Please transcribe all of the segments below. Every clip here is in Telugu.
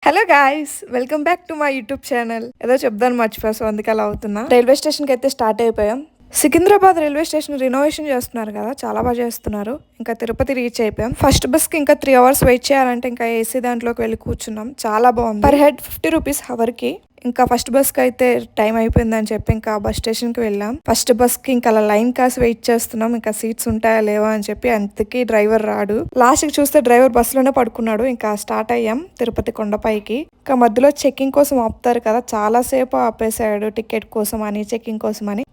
Hello guys, welcome back to my YouTube channel. ఏదో చెప్దాను మర్చిపోయా, సో అందుకే అలా అవుతున్నా. రైల్వే స్టేషన్కి అయితే స్టార్ట్ అయిపోయాం. సికింద్రాబాద్ రైల్వే స్టేషన్ రినోవేషన్ చేస్తున్నారు కదా, చాలా బాగా చేస్తున్నారు. ఇంకా తిరుపతి రీచ్ అయిపోయాం. ఫస్ట్ బస్కి ఇంకా 3 hours వెయిట్ చేయాలంటే ఇంకా ఏసీ దాంట్లోకి వెళ్ళి కూర్చున్నాం. చాలా బాగుంది. పర్ హెడ్ 50 రూపీస్ హవర్కి. ఇంకా ఫస్ట్ బస్కి అయితే టైం అయిపోయిందని చెప్పి ఇంకా బస్ స్టేషన్కి వెళ్ళాం. ఫస్ట్ బస్కి ఇంకా అలా లైన్ కాసి వెయిట్ చేస్తున్నాం. ఇంకా సీట్స్ ఉంటాయా లేవా అని చెప్పి. అంతకి డ్రైవర్ రాడు. లాస్ట్కి చూస్తే డ్రైవర్ బస్సులోనే పడుకున్నాడు. ఇంకా స్టార్ట్ అయ్యాం తిరుపతి కొండపైకి. ఇంకా మధ్యలో చెక్కింగ్ కోసం ఆపుతారు కదా, చాలా సేపు ఆపేసాడు టికెట్ కోసం అని, చెక్కింగ్ కోసం అని.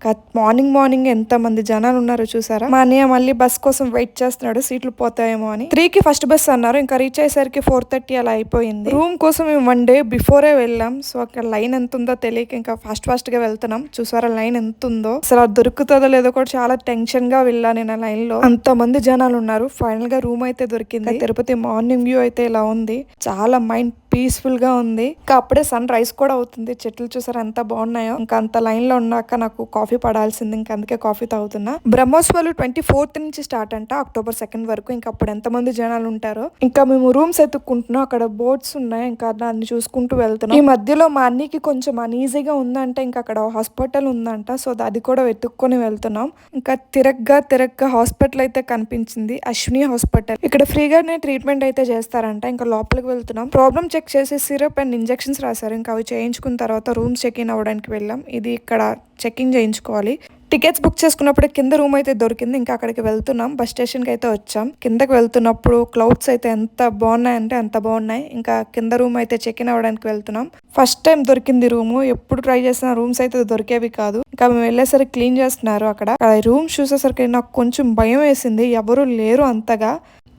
మార్నింగ్ ఎంత మంది జనాలు ఉన్నారో చూసారా. మా అన్నయ్య మళ్ళీ బస్ కోసం వెయిట్ చేస్తున్నాడు, సీట్లు పోతాయేమో అని. 3కి ఫస్ట్ బస్ అన్నారు. ఇంకా రీచ్ అయ్యేసరికి 4:30 అలా అయిపోయింది. రూమ్ కోసం మేము 1 day బిఫోరే వెళ్ళాం. సో అక్కడ లైన్ ఎంత ఉందో తెలియక ఇంకా ఫాస్ట్ గా వెళ్తున్నాం. చూసారా లైన్ ఎంత ఉందో, అసలు అది దొరుకుతుందో లేదో కూడా చాలా టెన్షన్ గా వెళ్ళా నేను ఆ లైన్ లో. అంత మంది జనాలు ఉన్నారు. ఫైనల్ గా రూమ్ అయితే దొరికింది. తిరుపతి మార్నింగ్ వ్యూ అయితే ఇలా ఉంది. చాలా మైండ్ పీస్ఫుల్ గా ఉంది. ఇంకా అప్పుడే సన్ రైజ్ కూడా అవుతుంది. చెట్లు చూసారా ఎంత బాగున్నాయో. ఇంకా అంత లైన్ లో ఉన్నాక నాకు కాఫీ పడాల్సింది. ఇంకా అందుకే కాఫీ తాగుతున్నా. బ్రహ్మోత్సవాలు 24th నుంచి స్టార్ట్ అంట, October 2nd వరకు. ఇంకా అప్పుడు ఎంత మంది జనాలు ఉంటారో. ఇంకా మేము రూమ్స్ ఎత్తుక్కుంటున్నాం. అక్కడ బోర్డ్స్ ఉన్నాయి, ఇంకా దాన్ని చూసుకుంటూ వెళ్తున్నాం. ఈ మధ్యలో మా అన్నికి కొంచెం అనీజీగా ఉందంట. ఇంకా అక్కడ హాస్పిటల్ ఉందంట, సో అది కూడా వెతుక్కొని వెళ్తున్నాం. ఇంకా తిరగ్గా హాస్పిటల్ అయితే కనిపించింది, అశ్విని హాస్పిటల్. ఇక్కడ ఫ్రీగానే ట్రీట్మెంట్ అయితే చేస్తారంట. ఇంకా లోపలికి వెళ్తున్నాం. ప్రాబ్లం చెక్ చేసి సిరప్ అండ్ ఇంజెక్షన్స్ రాశారు. ఇంకా అవి చేయించుకున్న తర్వాత రూమ్స్ చెక్ ఇన్ అవ్వడానికి వెళ్ళాం. ఇది ఇక్కడ చెక్-ఇన్ చేయించుకోవాలి. టికెట్స్ బుక్ చేసుకున్నప్పుడు కింద రూమ్ అయితే దొరికింది. ఇంకా అక్కడికి వెళ్తున్నాం. బస్ స్టేషన్కి అయితే వచ్చాం. కిందకి వెళ్తున్నప్పుడు క్లౌడ్స్ అయితే ఎంత బాగున్నాయంటే అంత బాగున్నాయి. ఇంకా కింద రూమ్ అయితే చెక్ ఇన్ అవ్వడానికి వెళ్తున్నాం. ఫస్ట్ టైం దొరికింది రూము. ఎప్పుడు ట్రై చేసిన రూమ్స్ అయితే దొరికేవి కాదు. ఇంకా మేము వెళ్ళేసరికి క్లీన్ చేస్తున్నారు అక్కడ. రూమ్స్ చూసేసరికి నాకు కొంచెం భయం వేసింది, ఎవరు లేరు అంతగా.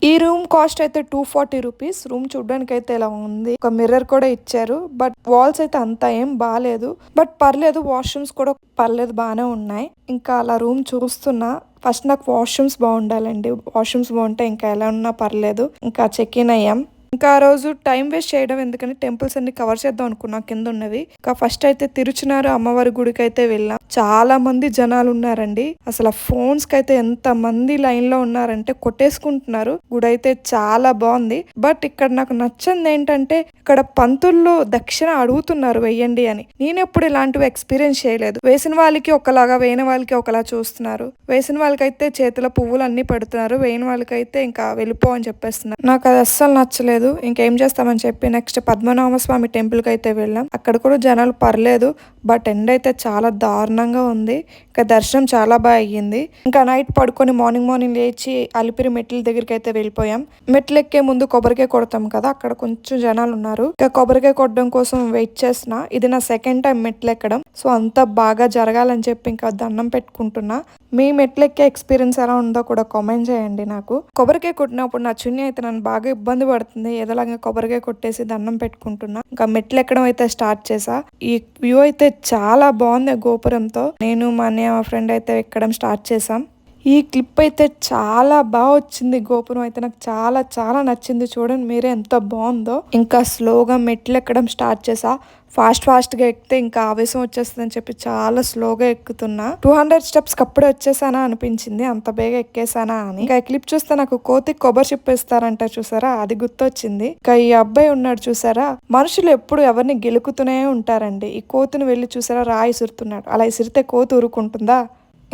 ఈ రూమ్ కాస్ట్ అయితే 240 రూపీస్. రూమ్ చూడడానికి అయితే ఇలా ఉంది. ఒక మిర్రర్ కూడా ఇచ్చారు, బట్ వాల్స్ అయితే అంత ఏం బాగాలేదు. బట్ పర్లేదు, వాష్రూమ్స్ కూడా పర్లేదు, బాగానే ఉన్నాయి. ఇంకా అలా రూమ్ చూస్తున్నా. ఫస్ట్ నాకు వాష్రూమ్స్ బాగుండాలండి. వాష్రూమ్స్ బాగుంటే ఇంకా ఎలా ఉన్నా పర్లేదు. ఇంకా చెక్ ఇన్ అయ్యాం. ఇంకా ఆ రోజు టైం వేస్ట్ చేయడం ఎందుకని టెంపుల్స్ అన్ని కవర్ చేద్దాం అనుకున్నా కింద ఉన్నవి. ఇంకా ఫస్ట్ అయితే తిరుచునారు అమ్మవారి గుడికి అయితే వెళ్ళాం. చాలా మంది జనాలు ఉన్నారండి. అసలు ఫోన్స్ కి అయితే ఎంత మంది లైన్ లో ఉన్నారంటే కొట్టేసుకుంటున్నారు. గుడి అయితే చాలా బాగుంది. బట్ ఇక్కడ నాకు నచ్చింది ఏంటంటే ఇక్కడ పంతుల్లో దక్షిణ అడుగుతున్నారు వెయ్యండి అని. నేను ఎప్పుడు ఇలాంటివి ఎక్స్పీరియన్స్ చేయలేదు. వేసిన వాళ్ళకి ఒకలాగా, వేయని వాళ్ళకి ఒకలా చూస్తున్నారు. వేసిన వాళ్ళకైతే చేతిలో పువ్వులు అన్ని పెడుతున్నారు, వేయని వాళ్ళకైతే ఇంకా వెళ్ళిపో అని చెప్పేస్తున్నారు. నాకు అది అస్సలు నచ్చలేదు. ఇంకేం చేస్తామని చెప్పి నెక్స్ట్ పద్మనాభస్వామి టెంపుల్ కి అయితే వెళ్ళాం. అక్కడ కూడా జనాలు పర్లేదు, బట్ ఎండ అయితే చాలా దారుణంగా ఉంది. ఇంకా దర్శనం చాలా బాగా అయ్యింది. ఇంకా నైట్ పడుకొని మార్నింగ్ లేచి అలిపిరి మెట్ల దగ్గరికి అయితే వెళ్ళిపోయాం. మెట్లు ఎక్కే ముందు కొబ్బరికాయ కొడతాం కదా, అక్కడ కొంచెం జనాలు ఉన్నారు. ఇంకా కొబ్బరికాయ కొట్టడం కోసం వెయిట్ చేస్తున్నా. ఇది నా సెకండ్ టైం మెట్లు ఎక్కడం, సో అంతా బాగా జరగాలని చెప్పి ఇంకా దండం పెట్టుకుంటున్నా. మీ మెట్లు ఎక్కే ఎక్స్పీరియన్స్ ఎలా ఉందో కూడా కామెంట్ చేయండి నాకు. కొబ్బరికాయ కొట్టినప్పుడు నా చున్నీ అయితే నన్ను బాగా ఇబ్బంది పడుతుంది. ఏదోలాగా కొబ్బరికాయ కొట్టేసి దండం పెట్టుకుంటున్నా. ఇంకా మెట్లు ఎక్కడం అయితే స్టార్ట్ చేసా. ఈ వ్యూ అయితే చాలా బాగుంది గోపురంతో. నేను మా అన్నయ్య మా ఫ్రెండ్ అయితే ఎక్కడం స్టార్ట్ చేసాం. ఈ క్లిప్ అయితే చాలా బాగా వచ్చింది. గోపురం అయితే నాకు చాలా నచ్చింది. చూడండి మీరే ఎంత బాగుందో. ఇంకా స్లోగా మెట్లు ఎక్కడం స్టార్ట్ చేసా. ఫాస్ట్ గా ఎక్కితే ఇంకా ఆవేశం వచ్చేస్తుంది అని చెప్పి చాలా స్లోగా ఎక్కుతున్నా. 200 స్టెప్స్ అప్పుడే వచ్చేసానా అనిపించింది, అంత బేగా ఎక్కేసానా అని. ఇంకా క్లిప్ చూస్తే నాకు కోతికి కొబ్బరి చెప్పేస్తారంట చూసారా, అది గుర్తొచ్చింది. ఇంకా ఈ అబ్బాయి ఉన్నాడు చూసారా, మనుషులు ఎప్పుడు ఎవరిని గెలుకుతూనే ఉంటారండి. ఈ కోతిని వెళ్ళి చూసారా రాయి ఇసురుతున్నాడు. అలా ఇసిరితే కోతి ఊరుకుంటుందా?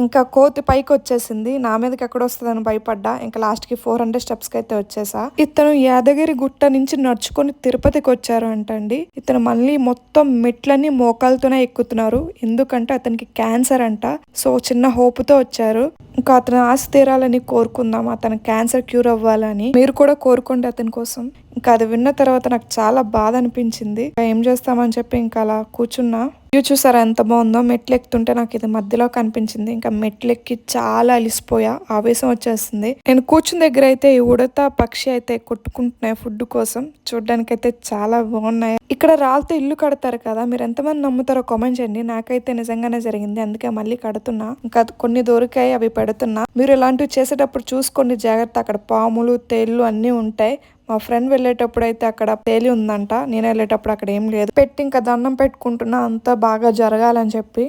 ఇంకా కోతి పైకి వచ్చేసింది. నా మీదకి ఎక్కడ వస్తుందని భయపడ్డా. ఇంకా లాస్ట్ కి 400 స్టెప్స్ కి అయితే వచ్చేసా. ఇతను యాదగిరి గుట్ట నుంచి నడుచుకొని తిరుపతికి వచ్చారు అంటండి. ఇతను మళ్ళీ మొత్తం మెట్లన్నీ మోకాలతోనే ఎక్కుతున్నారు. ఎందుకంటే అతనికి క్యాన్సర్ అంట. సో చిన్న హోప్ తో వచ్చారు. ఇంకా అతను ఆశ తీరాలని కోరుకుందాం, అతను క్యాన్సర్ క్యూర్ అవ్వాలని. మీరు కూడా కోరుకోండి అతని కోసం. ఇంకా అది విన్న తర్వాత నాకు చాలా బాధ అనిపించింది. ఏం చేస్తామని చెప్పి ఇంకా అలా కూర్చున్నా. వ్యూ చూసారా ఎంత బాగుందో. మెట్లు ఎక్కుతుంటే నాకు ఇది మధ్యలో కనిపించింది. ఇంకా మెట్లు ఎక్కి చాలా అలిసిపోయా, ఆవేశం వచ్చేస్తుంది. నేను కూర్చున్న దగ్గర అయితే ఈ ఉడత పక్షి అయితే కొట్టుకుంటున్నాయి ఫుడ్ కోసం. చూడడానికి అయితే చాలా బాగున్నాయి. ఇక్కడ రాళ్ళతో ఇల్లు కడతారు కదా, మీరు ఎంతమంది నమ్ముతారో కామెంట్ చేయండి. నాకైతే నిజంగానే జరిగింది, అందుకే మళ్ళీ కడుతున్నా. ఇంకా కొన్ని దొరికాయి, అవి పెడుతున్నా. మీరు ఇలాంటివి చేసేటప్పుడు చూసుకోండి జాగ్రత్త. అక్కడ పాములు, తేళ్లు అన్నీ ఉంటాయి. మా ఫ్రెండ్ వెళ్ళేటప్పుడు అయితే అక్కడ తేలి ఉందంట, నేను వెళ్ళేటప్పుడు అక్కడ ఏం లేదు. పెట్టి ఇంకా దండం పెట్టుకుంటున్నా, అంతా బాగా జరగాలని చెప్పి.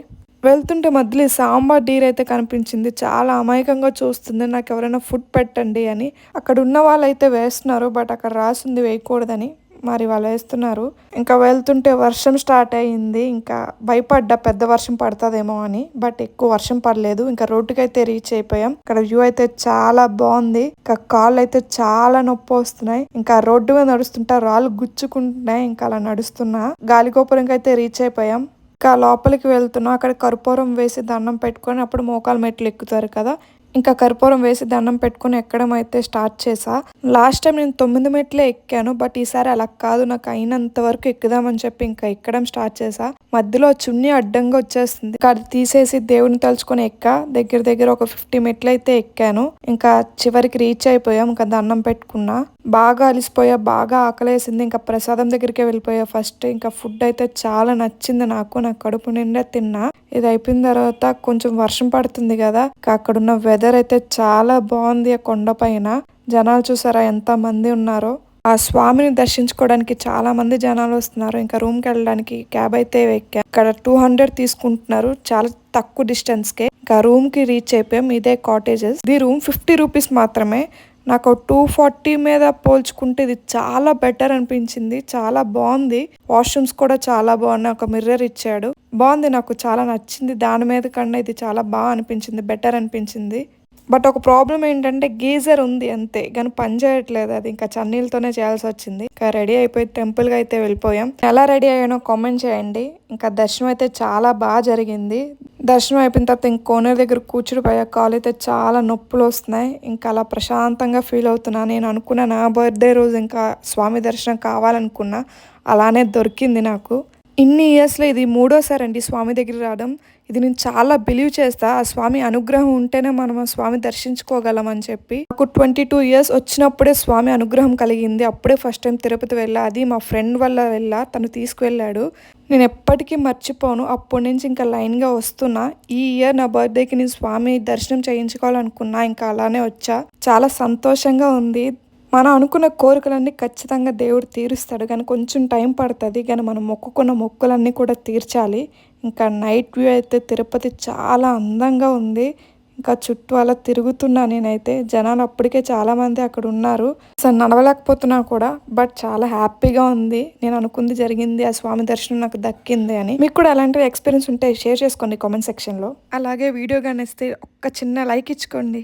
వెళ్తుంటే మధ్యలో సాంబార్ డీర్ అయితే కనిపించింది. చాలా అమాయకంగా చూస్తుంది, నాకు ఎవరైనా ఫుడ్ పెట్టండి అని. అక్కడ ఉన్న వాళ్ళు అయితే వేస్తున్నారు, బట్ అక్కడ రాసింది వేయకూడదని. మరి వాళ్ళు వేస్తున్నారు. ఇంకా వెళ్తుంటే వర్షం స్టార్ట్ అయ్యింది. ఇంకా భయపడ్డా పెద్ద వర్షం పడుతుందేమో అని, బట్ ఎక్కువ వర్షం పడలేదు. ఇంకా రోడ్డుకి అయితే రీచ్ అయిపోయాం. ఇక్కడ వ్యూ అయితే చాలా బాగుంది. ఇంకా కాళ్ళు అయితే చాలా నొప్పి వస్తున్నాయి. ఇంకా రోడ్డు మీద నడుస్తుంటా రాళ్ళు గుచ్చుకుంటున్నాయి. ఇంకా అలా నడుస్తున్నా గాలిగోపురంకి అయితే రీచ్ అయిపోయాం. ఇంకా లోపలికి వెళ్తున్నాం. అక్కడ కర్పూరం వేసి దండం పెట్టుకొని అప్పుడు మోకాలు మెట్లు ఎక్కుతారు కదా, ఇంకా కర్పూరం వేసి దండం పెట్టుకుని ఎక్కడం అయితే స్టార్ట్ చేసా. లాస్ట్ టైం నేను 9 మెట్లే ఎక్కాను, బట్ ఈసారి అలా కాదు, నాకు అయినంత వరకు ఎక్కుదామని చెప్పి ఇంకా ఎక్కడం స్టార్ట్ చేసా. మధ్యలో చున్నీ అడ్డంగా వచ్చేస్తుంది. ఇంకా అది తీసేసి దేవుని తలుచుకొని దగ్గర దగ్గర ఒక 50 మెట్లు అయితే ఎక్కాను. ఇంకా చివరికి రీచ్ అయిపోయాం. ఇంకా దండం పెట్టుకున్నా. బాగా అలిసిపోయా, బాగా ఆకలేసింది. ఇంకా ప్రసాదం దగ్గరికే వెళ్ళిపోయా ఫస్ట్. ఇంకా ఫుడ్ అయితే చాలా నచ్చింది నాకు కడుపు నిండా తిన్నా. ఇది అయిపోయిన తర్వాత కొంచెం వర్షం పడుతుంది కదా, అక్కడున్న వెదర్ అయితే చాలా బాగుంది. ఆ కొండ పైన జనాలు చూసారా ఎంత మంది ఉన్నారో. ఆ స్వామిని దర్శించుకోవడానికి చాలా మంది జనాలు వస్తున్నారు. ఇంకా రూమ్ కి వెళ్ళడానికి క్యాబ్ అయితే ఎక్కా. ఇక్కడ 200 తీసుకుంటున్నారు, చాలా తక్కువ డిస్టెన్స్ కే. ఇంకా రూమ్ కి రీచ్ అయిపోయాం. ఇదే కాటేజెస్. ఇది రూమ్ 50 రూపీస్ మాత్రమే. నాకు 240 మీద పోల్చుకుంటే ఇది చాలా బెటర్ అనిపించింది. చాలా బాగుంది. వాష్రూమ్స్ కూడా చాలా బాగున్నాయి. ఒక మిర్రర్ ఇచ్చాడు. బాగుంది, నాకు చాలా నచ్చింది. దాని మీద కన్నా ఇది చాలా బాగా అనిపించింది, బెటర్ అనిపించింది. బట్ ఒక ప్రాబ్లం ఏంటంటే గీజర్ ఉంది అంతే, కానీ పని చేయట్లేదు. అది ఇంకా చన్నీళ్ళతోనే చేయాల్సి వచ్చింది. ఇంకా రెడీ అయిపోయి టెంపుల్కి అయితే వెళ్ళిపోయాం. ఎలా రెడీ అయ్యానో కామెంట్ చేయండి. ఇంకా దర్శనం అయితే చాలా బాగా జరిగింది. దర్శనం అయిపోయిన తర్వాత ఇంక కోనేరు దగ్గర కూర్చుడిపోయా. కాలు అయితే చాలా నొప్పులు వస్తున్నాయి. ఇంకా అలా ప్రశాంతంగా ఫీల్ అవుతున్నా. నేను అనుకున్న నా బర్త్డే రోజు ఇంకా స్వామి దర్శనం కావాలనుకున్నా, అలానే దొరికింది నాకు. ఇన్ని ఇయర్స్లో ఇది 3వ సారి అండి స్వామి దగ్గర రావడం. ఇది నేను చాలా బిలీవ్ చేస్తా. ఆ స్వామి అనుగ్రహం ఉంటేనే మనం ఆ స్వామి దర్శించుకోగలం అని చెప్పి. నాకు 22 ఇయర్స్ వచ్చినప్పుడే స్వామి అనుగ్రహం కలిగింది. అప్పుడే ఫస్ట్ టైం తిరుపతి వెళ్ళా. అది మా ఫ్రెండ్ వల్ల వెళ్ళా, తను తీసుకువెళ్ళాడు. నేను ఎప్పటికీ మర్చిపోను. అప్పటి నుంచి ఇంకా లైన్గా వస్తున్నా. ఈ ఇయర్ నా బర్త్డేకి నేను స్వామి దర్శనం చేయించుకోవాలనుకున్నా. ఇంకా అలానే వచ్చా. చాలా సంతోషంగా ఉంది. మనం అనుకున్న కోరికలన్నీ ఖచ్చితంగా దేవుడు తీరుస్తాడు, కానీ కొంచెం టైం పడుతుంది. కానీ మనం మొక్కుకున్న మొక్కులన్నీ కూడా తీర్చాలి. ఇంకా నైట్ వ్యూ అయితే తిరుపతి చాలా అందంగా ఉంది. ఇంకా చుట్టూ అలా తిరుగుతున్నా నేనైతే. జనాలు అప్పటికే చాలామంది అక్కడ ఉన్నారు. అసలు నడవలేకపోతున్నా కూడా, బట్ చాలా హ్యాపీగా ఉంది. నేను అనుకుంది జరిగింది, ఆ స్వామి దర్శనం నాకు దక్కింది అని. మీకు కూడా అలాంటి ఎక్స్పీరియన్స్ ఉంటే షేర్ చేసుకోండి కామెంట్ సెక్షన్లో. అలాగే వీడియో కానీ ఇస్తే ఒక్క చిన్న లైక్ ఇచ్చుకోండి.